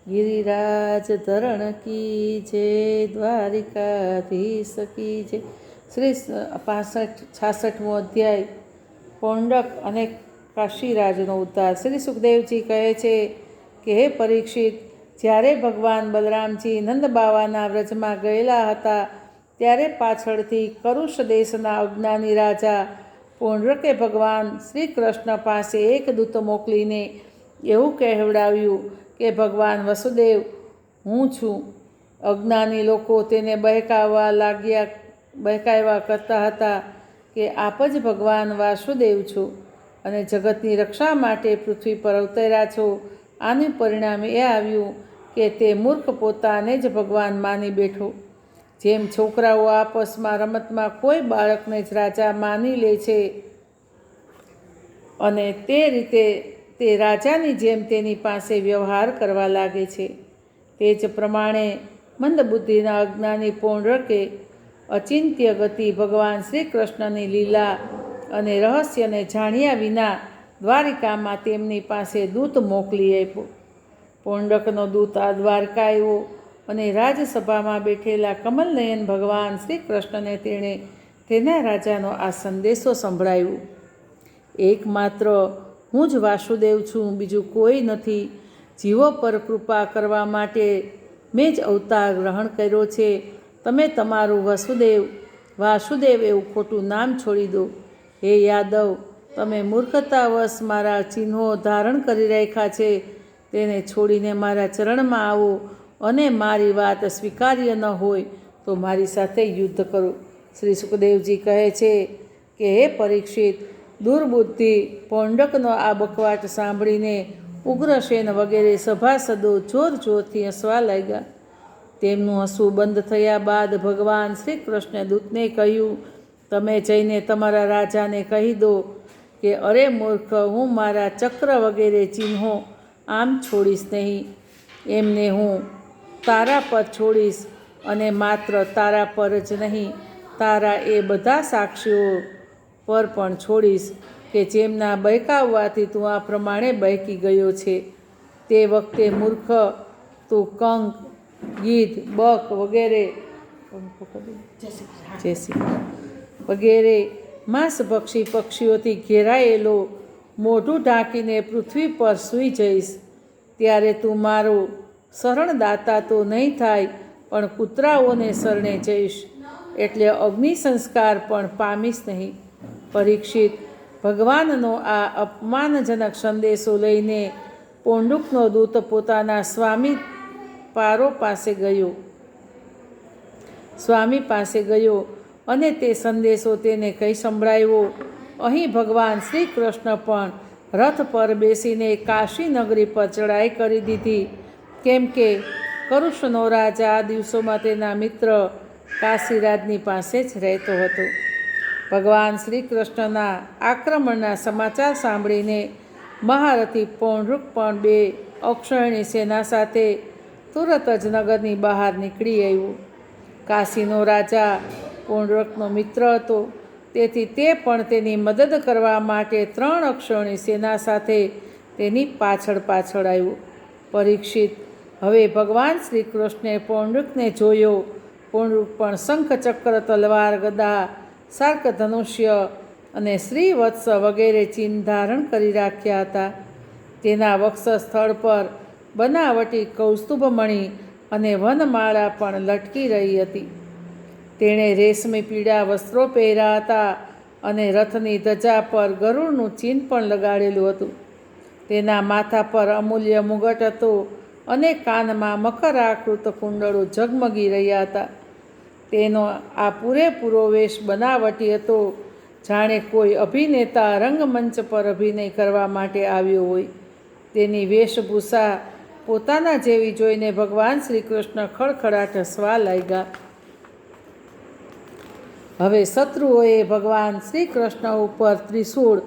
गिरिराज धरण की जय, द्वारिकाधीश की जय। श्री 65-66मो अध्याय पौंडक अने काशीराजनो उद्धार। श्री सुखदेवजी कहे छे कि हे परीक्षित, જ્યારે ભગવાન બલરામજી નંદ બાવાના વ્રજમાં ગયેલા હતા ત્યારે પાછળથી કરુષ દેશના અજ્ઞાની રાજા પૌંડ્રકે ભગવાન શ્રી કૃષ્ણ પાસે એક દૂત મોકલીને એવું કહેવડાવ્યું કે ભગવાન વસુદેવ હું છું. અજ્ઞાની લોકો તેને બહેકાવ્યા કરતા હતા કે આપ જ ભગવાન વાસુદેવ છો અને જગતની રક્ષા માટે પૃથ્વી પર અવતર્યા છો. આનું પરિણામ એ આવ્યું કે તે મૂર્ખ પોતાને જ ભગવાન માની બેઠો. જેમ છોકરાઓ આપસમાં રમતમાં કોઈ બાળકને જ રાજા માની લે છે અને તે રીતે તે રાજાની જેમ તેની પાસે વ્યવહાર કરવા લાગે છે, તે જ પ્રમાણે મંદબુદ્ધિના અજ્ઞાની પૌંડ્રકે અચિંત્ય ગતિ ભગવાન શ્રી કૃષ્ણની લીલા અને રહસ્યને જાણ્યા વિના દ્વારિકામાં તેમની પાસે દૂત મોકલી આપ્યો. પૌંડકનો દૂત આ દ્વારકા આવ્યો અને રાજસભામાં બેઠેલા કમલનયન ભગવાન શ્રી કૃષ્ણને તેણે તેના રાજાનો આ સંદેશો સંભળાવ્યો. એકમાત્ર હું જ વાસુદેવ છું, બીજું કોઈ નથી. જીવો પર કૃપા કરવા માટે મેં જ અવતાર ગ્રહણ કર્યો છે. તમે તમારું વાસુદેવ એવું ખોટું નામ છોડી દો. હે યાદવ, તમે મૂર્ખતાવશ મારા ચિહ્નો ધારણ કરી રાખ્યા છે, તેને છોડીને મારા ચરણમાં આવો અને મારી વાત સ્વીકાર્ય ન હોય તો મારી સાથે યુદ્ધ કરો. શ્રી સુખદેવજી કહે છે કે હે પરીક્ષિત, દુર્બુદ્ધિ પૌંડકનો આ બકવાટ સાંભળીને ઉગ્રસેન વગેરે સભાસદો જોર જોરથી હસવા લાગ્યા. તેમનું હસવું બંધ થયા બાદ ભગવાન શ્રી કૃષ્ણે દૂતને કહ્યું, તમે જઈને તમારા રાજાને કહી દો કે અરે મૂર્ખ, હું મારા ચક્ર વગેરે ચિહ્નો આમ છોડીશ નહીં. એમને હું તારા પર છોડીશ અને માત્ર તારા પર જ નહીં, તારા એ બધા સાક્ષીઓ પર પણ છોડીશ કે જેમના બહેકાવવાથી તું આ પ્રમાણે બહેકી ગયો છે. તે વખતે મૂર્ખ, તું કંક, ગીધ, બક વગેરે માંસભક્ષી પક્ષીઓથી ઘેરાયેલો મોઢું ઢાંકીને પૃથ્વી પર સૂઈ જઈશ. ત્યારે તું મારો શરણદાતા તો નહીં થાય, પણ કૂતરાઓને શરણે જઈશ, એટલે અગ્નિ સંસ્કાર પણ પામીશ નહીં. પરીક્ષિત, ભગવાનનો આ અપમાનજનક સંદેશો લઈને પૌંડુકનો દૂત પોતાના સ્વામી પાસે ગયો અને તે સંદેશો તેને કહી સંભળાવ્યો. અહીં ભગવાન શ્રી કૃષ્ણ પણ રથ પર બેસીને કાશી નગરી પર ચડાઈ કરી દીધી, કેમ કે કરુષનો રાજા આ દિવસોમાં તેના મિત્ર કાશીરાજની પાસે જ રહેતો હતો. ભગવાન શ્રી કૃષ્ણના આક્રમણના સમાચાર સાંભળીને મહારથી પૌંડ્રુક પણ 2 અક્ષૌહિણી સેના સાથે તુરત જ નગરની બહાર નીકળી આવ્યો. કાશીનો રાજા પૌંડ્રકનો મિત્ર હતો, તેથી તે પણ તેની મદદ કરવા માટે 3 અક્ષૌહિણી સેના સાથે તેની પાછળ આવ્યો. પરીક્ષિત, હવે ભગવાન શ્રી કૃષ્ણે પૌંડ્રુકને જોયો. પૌંડ્રુક પણ શંખ, ચક્ર, તલવાર, ગદા, શાર્ક ધનુષ્ય અને શ્રીવત્સ વગેરે ચિહ્ન ધારણ કરી રાખ્યા હતા. તેના વક્ષસ્થળ પર બનાવટી કૌસ્તુભમણી અને વનમાળા પણ લટકી રહી હતી. તેણે રેશમી પીળા વસ્ત્રો પહેર્યા હતા અને રથની ધજા પર ગરુડનું ચિહ્ન પણ લગાડેલું હતું. તેના માથા પર અમૂલ્ય મુગટ હતો અને કાનમાં મકરાકૃત કુંડળો ઝગમગી રહ્યા હતા. તેનો આ પૂરેપૂરો વેશ બનાવટી હતો, જાણે કોઈ અભિનેતા રંગમંચ પર અભિનય કરવા માટે આવ્યો હોય. તેની વેશભૂષા પોતાના જેવી જોઈને ભગવાન શ્રી કૃષ્ણ ખડખડાટ હસવા લાગ્યા. હવે શત્રુઓએ ભગવાન શ્રી કૃષ્ણ ઉપર ત્રિશૂળ